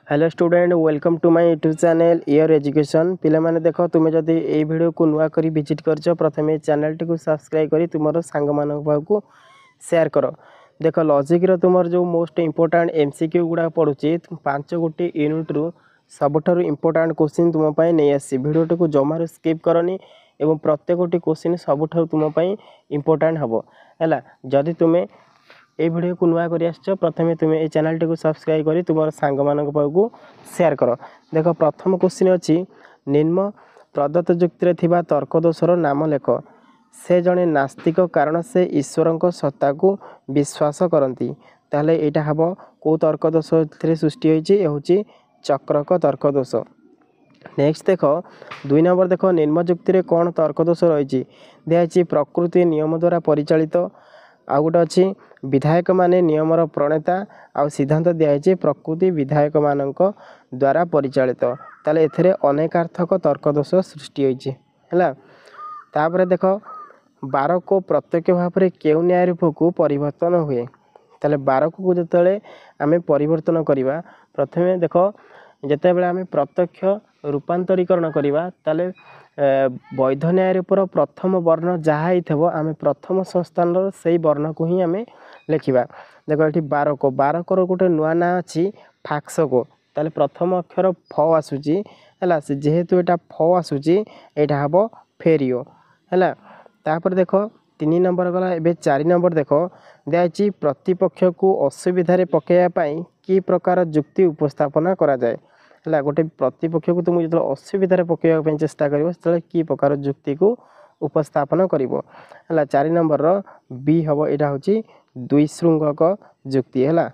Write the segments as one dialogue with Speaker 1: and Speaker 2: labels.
Speaker 1: Hello student welcome to my YouTube channel year education पिला माने देख तुम जदि ए वीडियो को नुआ करी विजिट करछ प्रथमे चैनल टी को सब्सक्राइब करी तुमरो सांग मानक को शेयर कर देख लॉजिक रो तुमर जो मोस्ट इंपोर्टेंट एमसीक्यू गुडा पडुची 5 गोटी यूनिट रु सबठारु इंपोर्टेंट क्वेश्चन तुम पई नै आसी वीडियो टी को जमार स्किप करनी एवं प्रत्येकटी क्वेश्चन सबठारु तुम पई इंपोर्टेंट हबो हैला जदि तुमे ए वीडियो को नुआ करी आछो प्रथमे तुम ए चैनल टी को सब्सक्राइब करी तुमर सांग मानक पाखु शेयर कर देख प्रथम क्वेश्चन अछि निम्न प्रदत्त युक्ति रे थिबा तर्क दोषर नाम लेख से जने नास्तिक कारण से ईश्वर को सत्ता को विश्वास करती ताले एटा हबो को तर्क दोष रे सृष्टि होईची ए होची चक्रक तर्क दोष। नेक्स्ट देख 2 नंबर देख निम्न युक्ति रे कोन तर्क दोष रहिची देयाची प्रकृति नियम द्वारा परिचालित आ गोटे अच्छी विधायक माने नियमर प्रणेता आ सिद्धांत दिखाई प्रकृति विधायक मानक द्वारा परिचालित ताले एथरे अनेकार्थक तर्क दोष सृष्टि होईची हैला। तापर देख 12 को प्रत्यक्ष भाव में केउ न्याय रूप को परिवर्तन हुए ताले 12 को जतले आमे परिवर्तन करिवा प्रथमे देख जते बेले आमे प्रत्यक्ष रूपांतरीकरण करिवा ताले वैध न्याय रूपर प्रथम वर्ण जहाँ ही थबो आमे प्रथम संस्थान से वर्ण को ही आमे लिखिबा देखो ये 12 को गोटे नुआ ना अच्छी फाक्स को ताले प्रथम अक्षर फ आसुची हैला से जेहेतु एटा फ आसुची एटा हबो फेरियो हैला। तापर देखो 3 नंबर गला एबे 4 नंबर देखो देयाची प्रतिपक्ष को असुविधा रे पकेया पाई की प्रकार युक्ति उपस्थापना करा जाए हैला गोटे प्रतिपक्ष को तुम जो असुविधा रे पकेया पाई चेष्टा करिवो तले की प्रकार युक्ति को उपस्थापन करिवो हैला। 4 नंबर रो बी हबो एटा होची द्विशृंगक युक्ति हैला।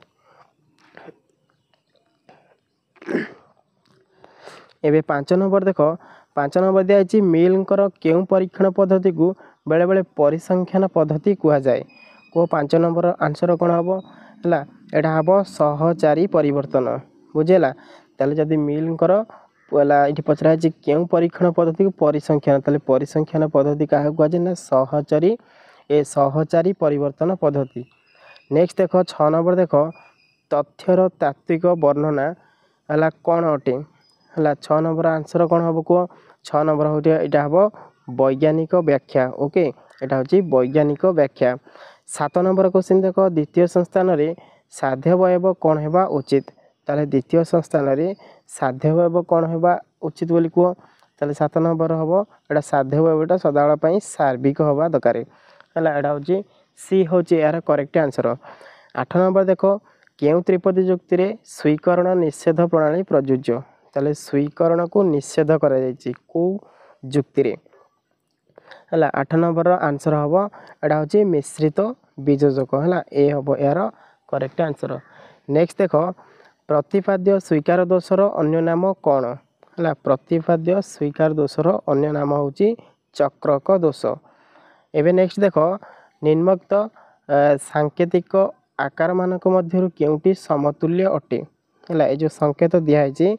Speaker 1: एबे 5 नंबर देखो 5 नंबर दियाची मिलकर केउ परीक्षण पद्धति को बेले बेले परिसंख्यान पद्धति कुआ जाए को 5 नंबर आंसर कोन हबो हैला एटा हबो सहचारी परिवर्तन बुझेला ताले जदी मिलकर पला इठी पचरा जे केउ परीक्षण पद्धति को परिसंख्यान ताले परिसंख्यान पद्धति काहा कुआ जे ना सहचारी परिवर्तन पद्धति। नेक्स्ट देखो 6 नंबर देखो तथ्यर तात्विक वर्णना हला कोन अटे हला 6 नंबर आंसर कोन हबो को 6 नंबर होटी एटा हबो वैज्ञानिक व्याख्या ओके एटा होची वैज्ञानिक व्याख्या। 7 नंबर क्वेश्चन देखो द्वितीय संस्थान रे साध्यवयव कोन हेबा उचित ताले द्वितीय संस्थान रे साध्यवयव कोन हेबा उचित बोली को ताले 7 नंबर हबो एटा साध्यवयवटा सदाळा पई सार्विक होबा दरकार हला एटा होची सी होची यार करेक्ट आंसर। 8 नंबर देखो केउ त्रिपदी युक्ति रे स्वीकरण निषेध प्रणाली प्रयोज्य ताले स्वीकरण को निषेध करा जायछि को युक्ति रे हला 8 नंबर आंसर हबो एटा होची मिश्रित बीजोजक हला ए हबो यार करेक्ट आंसर। नेक्स्ट देखो प्रतिपाद्य स्वीकार दोषर अन्य नाम कोन हला प्रतिपाद्य स्वीकार दोषर अन्य नाम होची चक्रक दोष। एबे नेक्स्ट देखो निम्नलिखित सांकेतिक आकार मानक मध्यरु केउटी समतुल्य अटे हला ए जो संकेत दिया है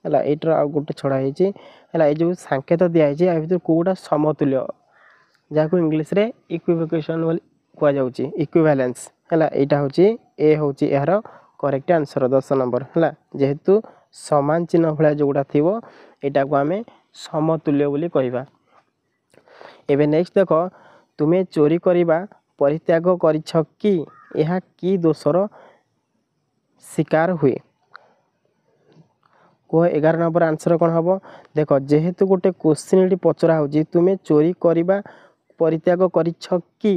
Speaker 1: हला एटर आ गोटे छडा है हला ए जो संकेत दिया है आ भीतर कोडा समतुल्य जाको इंग्लिश रे इक्विवेलेशन बोली कुआ जाउची इक्विवेलेंस हला एटा होची ए होची यार करेक्ट आंसर 10 नंबर हला जेहेतु समान चिन्ह भला जोडा थिवो एटा को हमें समतुल्य बोली कहिबा। एबे नेक्स्ट देखो तुमे चोरी करिबा परित्याग करिछ कि यह की दोषर शिकार हुए को 11 नंबर आंसर कोन हबो देखो जेहेतु गोटे क्वेश्चन एटी पचरा होजी तुमे चोरी करिबा परित्याग करिछ कि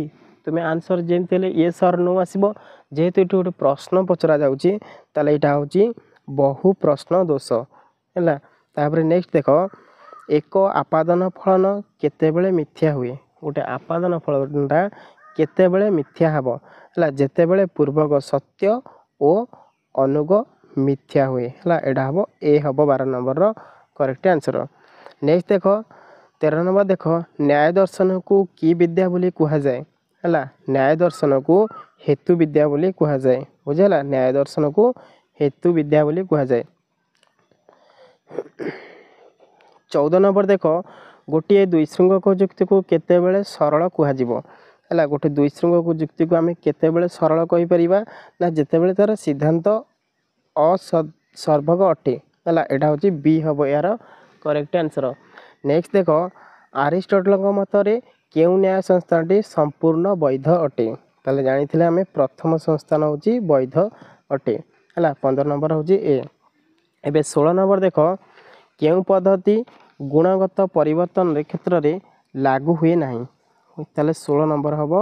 Speaker 1: तुमे आंसर जेनतेले यस और नो आसीबो जेहेतु एटी गोटे प्रश्न पचरा जाउची ताले एटा होची बहु प्रश्न दोष हैला। तापर नेक्स्ट देखो एक आपादन फलन केते बेले मिथ्या हुए गोटे आपादन फलटा केते बेले मिथ्या हबो हला जेते बेले पूर्वक सत्य ओ अनुग मिथ्या हुए हला एडा हबो ए हबो 12 नंबर रो करेक्ट आंसर। नेक्स्ट देखो 13 नंबर देखो न्याय दर्शन को की विद्या बोली कुहा जाए हला न्याय दर्शन को हेतु विद्या बोली कुहा जाए बुझला न्याय दर्शन को हेतु विद्या बोली कुहा जाए। 14 नंबर देखो गोटे द्विशृंगक युक्ति को केते बेले सरल कुहा जिवो हला गोटे द्विशृंगक युक्ति को आमे केते बेले सरल कहि परिबा ना जेते बेले तार सिद्धांत सर्वग अटे है यहाँ हूँ बी हम यार करेक्ट आंसर। नेक्स्ट देख आरिस्टोटल मतरे केउ न्याय संस्थाटी संपूर्ण वैध अटे ताले जानी आम प्रथम संस्थान हूँ वैध अटे है 15 नंबर हूँ ए। एबे 16 नंबर देख केउ पद्धति गुणगत परिवर्तन क्षेत्र में लागू हुए नहीं ताले 16 नंबर हम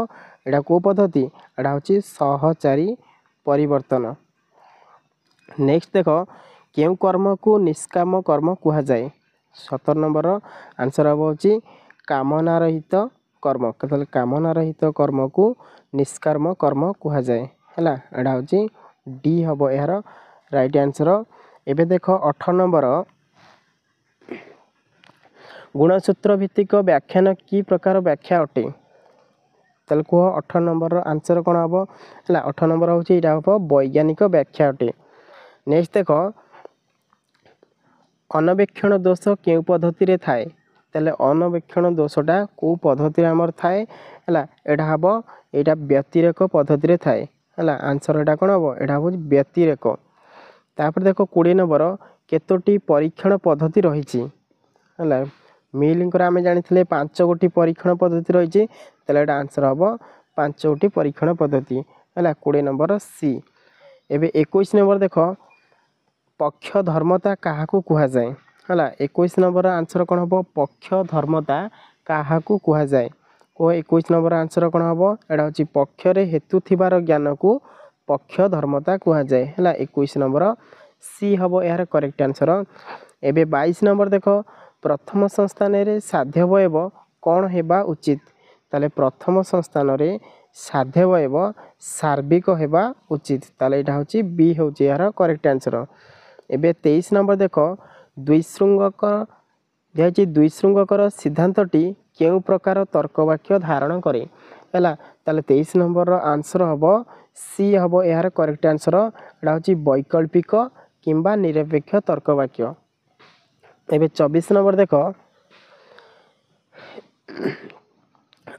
Speaker 1: यहाँ कौ पद्धति यहाँ हूँ सहचारी परिवर्तन। नेक्स्ट देख केउ कर्म को निष्काम कर्म कह जाए 17 नंबर आंसर हम हूँ कामना रहित कर्म केतले कामना रहित कर्म को निष्काम कर्म कह जाए है यहाँ हूँ डी हम यार राइट आंसर। एबे देख 18 नंबर गुणसूत्र भित्तिक व्याख्यान की प्रकार व्याख्या अटे ताले कह 18 नंबर आंसर कौन हम है 18 नंबर हूँ यहाँ हम वैज्ञानिक व्याख्या अटे। नेक्स्ट देख अनवेक्षण दोष केउ पद्धति रे थाए ताले अनवेक्षण दोषटा कौ पद्धति आमर थाए है यहाँ हम यहाँ व्यतिरेक पद्धति रे थाए है आंसर यहाँ कौन हम यहाँ हूँ व्यतिरेक। तापर देख 20 नंबर केतोटी परीक्षण पद्धति रही है मिलिंग आम जानी 5 गोटी परीक्षण पद्धति रही है आंसर हम 5 गोटी परीक्षण पद्धति है 20 नंबर सी। एबे 21 नंबर देख पक्ष धर्मता क्या कह जाए है 21 नंबर आंसर कौन हम पक्ष धर्मता क्या कह जाए कह 21 नंबर आंसर कौन हम यहाँ हूँ पक्षरे हेतु थिबार ज्ञान को पक्ष धर्मता कह जाए है 21 नंबर सी हम यार करेक्ट आंसर। एबे 22 नंबर देख प्रथम संस्थान रे साध्यवयव कौन हेबा उचित ताले प्रथम संस्थान रे साध्यवयव सार्विक हेबा उचित ताले यहाँ हूँ बी हूँ यार करेक्ट आंसर। एबे 23 नंबर देख द्विशृंगकर सिद्धांतटी केउ प्रकार तर्कवाक्य धारण करे है ताले 23 नंबर आंसर हम सी हम यार करेक्ट आंसर यहाँ हूँ वैकल्पिक किंबा निरपेक्ष तर्कवाक्य। एबे 24 नंबर देख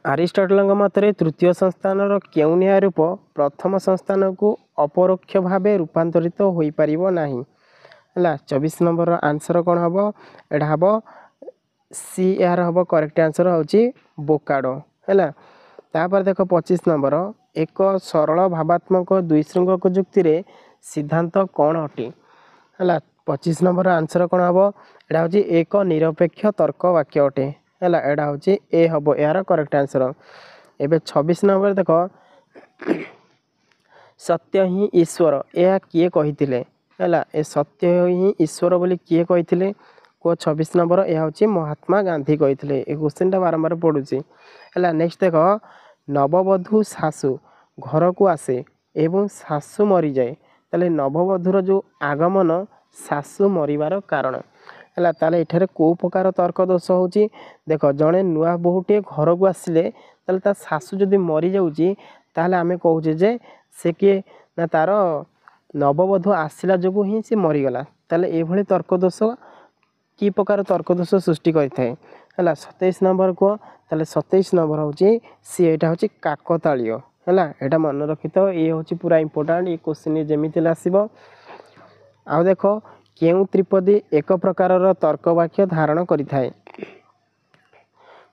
Speaker 1: आरिस्टोटल मतरे तृतीय संस्थान केउ न्याय रूप प्रथम संस्थान को अपरोक्ष भाव रूपांतरित हो पारिबो नाही है 24 नंबर आंसर कौन हम यहाँ हम सी यार हम करेक्ट आंसर हूँ बोकाडो है। तापर देख 25 नंबर एक सरल भावात्मक द्विशृंगक जुक्ति रे सिद्धांत कौन अटे है 25 नंबर आंसर कौन हम यहाँ हूँ एक निरपेक्ष तर्क वाक्य अटे है यहाँ हूँ ए हम यार करेक्ट आंसर। एबे 26 नंबर देख सत्य ही ईश्वर यह किए कही है ए सत्य ही ईश्वर बोली किए कही को 26 नंबर यह हूँ महात्मा गांधी कही क्वेश्चन टा बारंबार पड़ुची है। नेक्स्ट देख नववधू शाशु घर को आसे एवं शाशु मरी जाए ताले नववधूर जो आगमन शाशु मरिबार कारण है ताले एठारे को प्रकार तर्क दोष हूँ देख जड़े नुआ बोहूटे घर को आसिले ताले ता शाशु जदि मरी जाऊँगी ताले आमे कहूचे जे से किए ना तार नववधू आसला जो ही सी मरीगला ताले एभली तर्क दोष कि प्रकार तर्क दोष सृष्टि करें है 27 नंबर को ताले 27 नंबर हूँ सी यहाँ हूँ काकताड़ीय है यहाँ मन रखी तो ये हूँ पूरा इंपोर्टाट ये क्वेश्चन जमी आसो। आउ देख केउ त्रिपदी एक प्रकार तर्क वाक्य धारण करें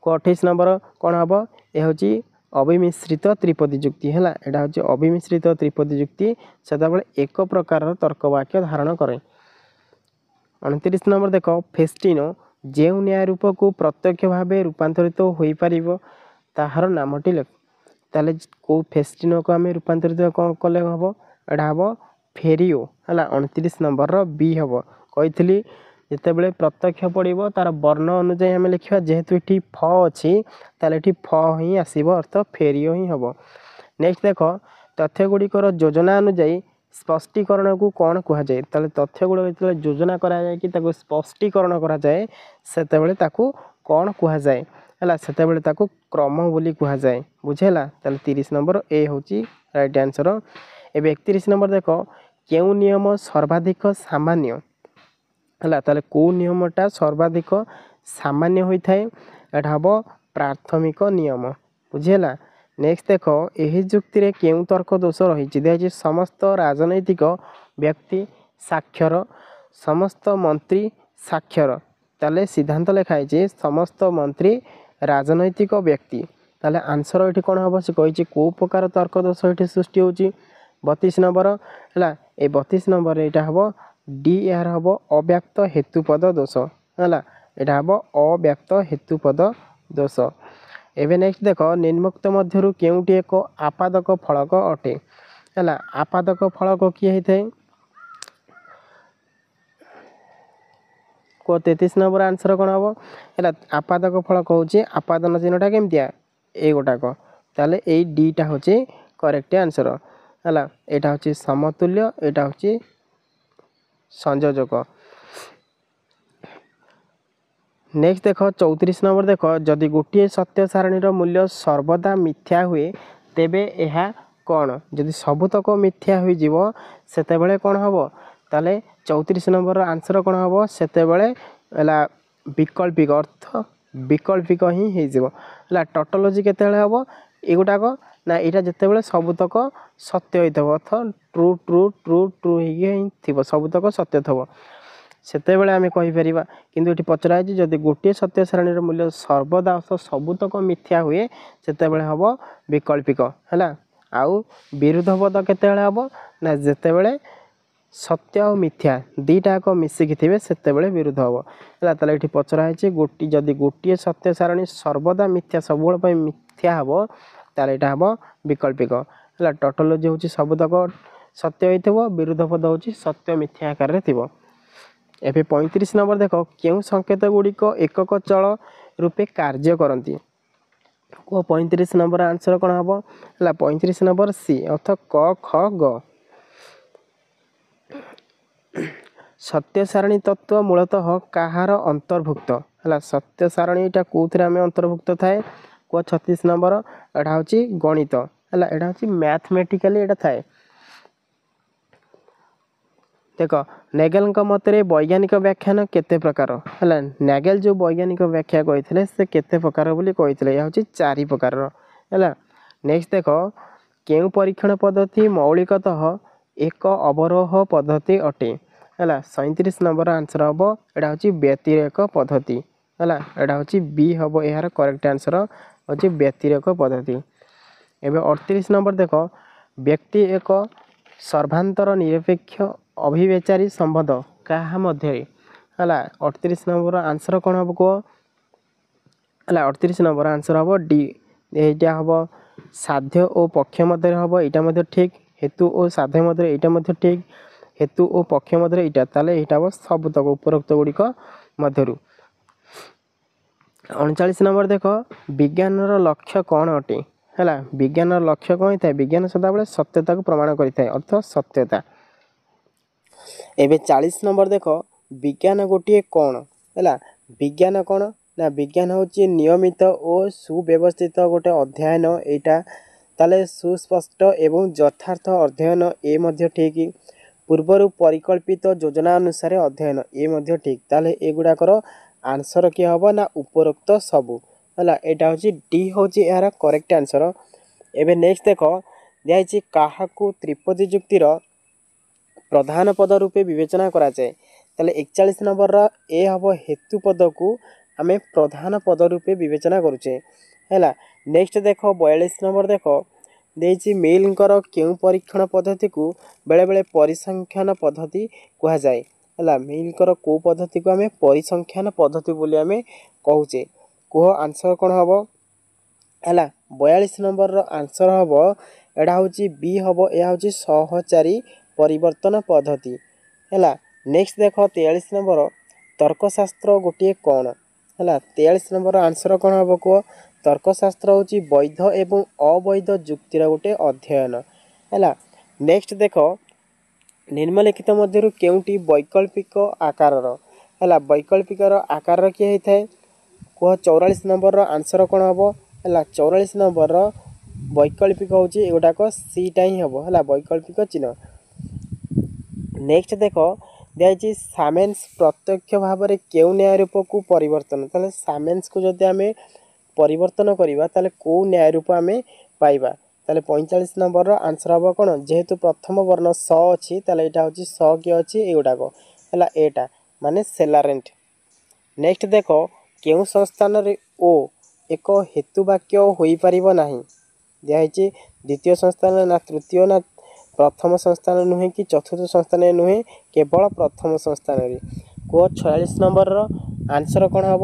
Speaker 1: को 28 नंबर कौन हम यह हूँ अविमिश्रित त्रिपदी जुक्ति है यहाँ हूँ अविमिश्रित त्रिपदी जुक्ति से एक प्रकार तर्क वाक्य धारण करे। 29 नंबर देख फेस्टिनो जो न्याय रूप को प्रत्यक्ष भाव रूपांतरित हो पार ताहार नामटी लेख ताले को फेस्टिनो को आम रूपांतरित कौन कले हम यहाँ हम फेरियो है 29 नंबर बी हम कही जितेबाला प्रत्यक्ष पड़ो तार वर्ण अनुजाई आम लिखा जेहेतु ये फ अच्छी ताले फ ही आसब अर्थ फेरियो ही हम। नेक्स्ट देख तथ्य गुड़िकर योजना अनुजाई स्पष्टीकरण को कौन कह जाए ताले तथ्य गुड़िक जो योजना कराए कि स्पष्टीकरण कराए से कौन कह जाए है से क्रम बोली कह जाए बुझेला ताले 30 नंबर ए हूँ राइट आंसर। ए 31 नंबर देख केउ नियम सर्वाधिक सामान्य है ताले को नियमटा सर्वाधिक सामान्य होता है यहाँ हम प्राथमिक नियम बुझेला। नेक्स्ट देख यही जुक्ति रे केउ तर्क दोष रही दिखाई समस्त राजनैतिक व्यक्ति साक्षर समस्त मंत्री साक्षर ताले सिद्धांत लिखाई जे समस्त मंत्री राजनैतिक व्यक्ति ताले आंसर ये कौन हम से कही कौ प्रकार तर्क दोष ये सृष्टि हो 32 नंबर है ये 32 नंबर यहाँ हम डी यार हम अव्यक्त हेतुपद दोष है यहाँ हम अव्यक्त हेतुपद दोष। एवं नेक्स्ट देख निम्नोक्त मध्यरु केउटी एक आपादक फलक अटे है आपादक फलक किए होता है को 33 नंबर आंसर कौन हम है आपादक फलक हूँ आपादन चिन्हटा केमतिया ये गोटाक ताले ये डीटा हूँ करेक्ट आंसर है यहाँ हूँ समतुल्य यहाँ हूँ संयोजक। नेक्स्ट देख 34 नंबर देख जदि गोटे सत्य सारणीर मूल्य सर्वदा मिथ्या हुए तेबे यह कौन जदि सबुतक मिथ्या हो सेतेबेले कौन हम ताले 34 नंबर आंसर कौन हम सेतेबेले विकल्पिक अर्थ विकल्पिक ही है टोटोलॉजी केतेबेले हम एगुटाक ना यहाँ जितेबाला सबुतक सत्य होता अर्थ ट्रू ट्रू ट्रू ट्रू हो सबुतक सत्य थब सेतेबेले आमे कहिपर किंतु ये पचरा है जदि गोटे सत्य सारणीर मूल्य सर्वदा सबुतक मिथ्या हुए सेतेबेले हम विकल्पिक है आउ विरुद्ध पद केतेबेले हम ना जितेबेले सत्य और मिथ्या दीटाक मिसिकी थे सेतेबेले विरुद्ध हम है ताले ये पचरा है गोटी जदि गोटे सत्य सारणी सर्वदा मिथ्या सबुबले मिथ्या हम ताले यहाँ हम विकल्पिक है टोटोलॉजी हूँ सबुतक सत्य हो विरुद्ध पद हूँ सत्य मिथ्या आकार थी। एवं 35 नंबर देख क्यों संकेत गुड़िक एकक चल रूपे कार्य करती को 35 नंबर आंसर कौन हम है 35 नंबर सी अर्थ क ख ग। सत्य सारणी तत्व मूलतः कहार अंतर्भुक्त है सत्य सारणीटा कौन आम अंतर्भुक्त थाए को 36 नंबर यहाँ हूँ गणित है यहाँ हूँ मैथमेटिकली यहाँ थाए। देख नेगेल मते वैज्ञानिक व्याख्यान केते प्रकार है नेगेल जो वैज्ञानिक व्याख्या कहते से केते प्रकार बोली कहते यहाँ हूँ 4 प्रकार है। नेक्स्ट देख केउ परीक्षण पद्धति मौलिकतः एक अवरोह पद्धति अटे है 37 नंबर आंसर हम यहाँ हूँ व्यतिरेक पद्धति है यहाँ हूँ बी हम यार करेक्ट आंसर हूँ व्यतिरेक पद्धति। एवं 38 नंबर देख व्यक्ति एक सर्वांतर निरपेक्ष अभिव्यचारी संबंध क्या मध्य है 38 नंबर आंसर कौन हम कह है 38 नंबर आंसर हम डी यहाँ हम साध्य और पक्ष मध्य हम यहाँ ठीक हेतु और साध्य मध्य यहाँ ठीक हेतु और पक्ष मध्य यहाँ ताले यहाँ हम सबुतक उपरोक्त गुड़िक मध्यरु। 39 नंबर देख विज्ञान लक्ष्य कौन अटे है विज्ञान लक्ष्य कौन होता है विज्ञान सदाबले सत्यता को प्रमाण करता है अर्थ सत्यता। एवं 40 नंबर देख विज्ञान गोटे कौन है विज्ञान कौन ना विज्ञान हूँ नियमित और सुव्यवस्थित गोटे अध्ययन यहाँ ताले सुस्पष्ट एवं यथार्थ अध्ययन ए मध्य ठीक पूर्वर परिकल्पित योजना अनुसार अध्ययन ए ठीक ताले एगुड़ाकर आंसर किए हम ना उपरोक्त सबू है यहाँ हूँ डी हूँ यार करेक्ट आंसर। एवं नेक्स्ट देख दिखाई क्या त्रिपदी जुक्तिर प्रधान पद रूपे विवेचना करा जाए ताले 41 नंबर ए हम हेतु पद को आम प्रधान पद रूपे विवेचना करुचे है। नेक्स्ट देख 42 नंबर देख देछि मिलकर क्यों परीक्षण पद्धति को बेले बेले परिसंख्यान पद्धति कह जाए है मिलकर को पद्धति को आम परिसंख्यान पद्धति बोली आम कहूचे कह आंसर कौन हम है 42 नंबर आंसर हम यहाँ हूँ बी हम यह हूँ सहचारी परिवर्तन पद्धति है। नेक्स्ट देख 43 नंबर तर्कशास्त्र गोटे कौन है 43 नंबर आंसर कौन हम कह तर्कशास्त्र हूँ वैध एवं अवैध जुक्तिर गोटे अध्ययन है। नेक्स्ट देख निम्नलिखित मध्यरु केउटी वैकल्पिक आकार है वैकल्पिकर आकार किए होता है कह 44 नंबर आंसर कौन हम है 44 नंबर वैकल्पिक हूँ एगुटाक सीटा ही हम है वैकल्पिक चिन्ह। नेक्स्ट देख दिखाई सामेन्स प्रत्यक्ष भाव में क्यों न्याय रूप को परिवर्तन सामेन्स को जब आम परिवर्तन करवा कौ न्याय रूप आम पाइबा ताले 45 नंबर रो आंसर हम कौन जेहेतु प्रथम वर्ण स अच्छी ताले यहाँ हूँ स किए अच्छी एगुड़ाक है एटा माने सेलारेंट। नेक्स्ट देख केउ संस्थान रे ओ एक हेतुवाक्य हो पारिबो नाही दिखाई द्वितीय संस्थान ना तृतीय ना प्रथम संस्थान नुहे कि चतुर्थ संस्थान नुहे केवल प्रथम संस्थान रे को 46 नंबर रो आंसर कौन हम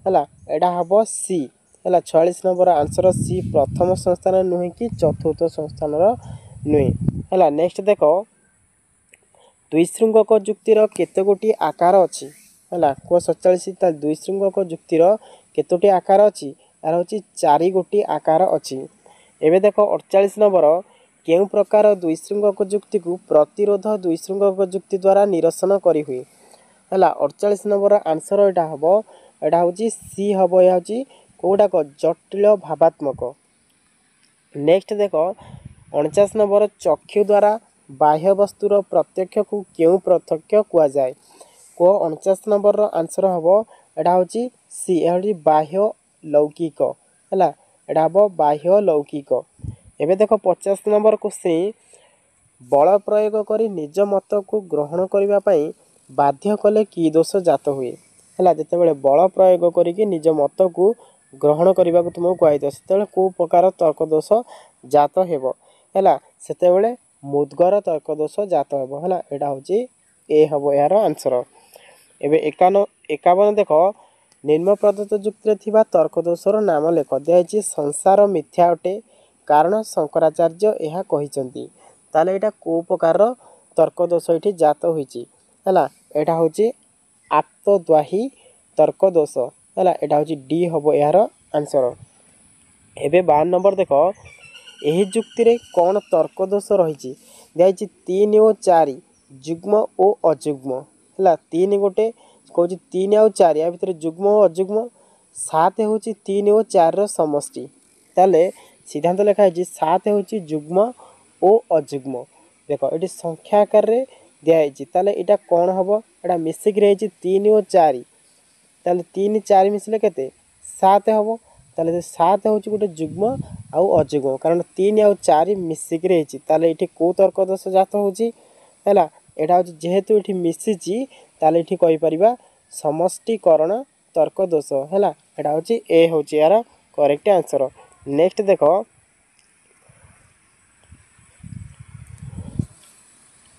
Speaker 1: है एटा हम सी है 46 नंबर आंसर सी प्रथम संस्थान नुहे कि चतुर्थ संस्थान नुहे है। नेक्स्ट देख द्विशृंगक जुक्तिर केते गोटी आकार अच्छी है को 47 द्विशृंगक जुक्तिर केतोटी आकार अच्छी यार हूँ 4 गोटी आकार अच्छी। एवं देख 48 नंबर केउ प्रकार द्विशृंगक जुक्ति को प्रतिरोध द्विशृंगक जुक्ति द्वारा निरसन करी हुए है 48 नंबर आंसर यहाँ हम यहाँ हूँ सी हम यह हूँ कौटाक जटिल भावात्मक। नेक्स्ट देख 49 नंबर चक्षु द्वारा बाह्य वस्तुर प्रत्यक्ष को क्यों प्रत्यक्ष कुआ जाए को 49 नंबर आंसर हम यहाँ हूँ सी यह हूँ बाह्य लौकिक है यहाँ हम बाह्य लौकिक। एवं देख 50 नंबर क्वेश्चन बल प्रयोग कर निज मत को ग्रहण करने बाध्य कले कि दोष जात हुए है जिते बल प्रयोग करके निज मत को ग्रहण करने को तुमको कहुए से कौ प्रकार तर्क दोष जात है से मुद्गर तर्क दोष जात है यहाँ हूँ ए हम यार आंसर। एवं 51 देख निम्न प्रदत्त जुक्ति थिबा तर्क दोषर नाम लेख दिखाई संसार मिथ्या अटे कारण शंकराचार्य यह कहिसंती ताले एटा को प्रकार तर्क दोष ये जात होइछि है यहाँ हूँ आप्तद्वाही तर्क दोष है यहाँ हूँ डी हम यार आंसर। एवं 52 नंबर देख यही जुक्ति रे कौन तर्क दोष रही दिखाई 3 और 4 जुग्म और अजुग्म है 3 गोटे कौन 3 आउ 4 या भितर जुग्म और अजुग्म 7 हूँ 3 और 4 समष्टि ताले सिद्धांत लिखाई 7 हूँ जुग्म और अजुग्म देख ये संख्या आकार रे दिखाई यहाँ कौन हम यहाँ मिसिक रही 3 और 4 ताले 3 4 मिसले केते 7 हम ताले 7 हूँ गोटे जुग्म आउ अजुग्म कारण 3 आउ 4 मिसिक रही ये कौ तर्क दोष जात होची है यहाँ हूँ जेहेतु ये मिसिची ताले ये कहीपर समष्टिकरण तर्क दोष है यहाँ हूँ ए हूँ यार करेक्ट आंसर। नेक्स्ट देख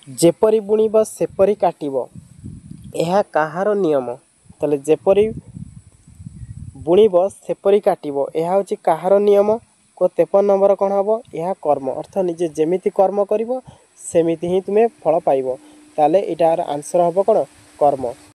Speaker 1: जेपरी बुणीब सेपरी काटिब यह कहार नियम ताले जेपरी बुणीब सेपरी काटिब यह हूँ कहार नियम को 53 नंबर कौन हम यह कर्म अर्थ निजे जेमिति कर्म करिवो सेमिति ही तुम्हें फल पाइबो ताले इटार आंसर हम कौन कर्म।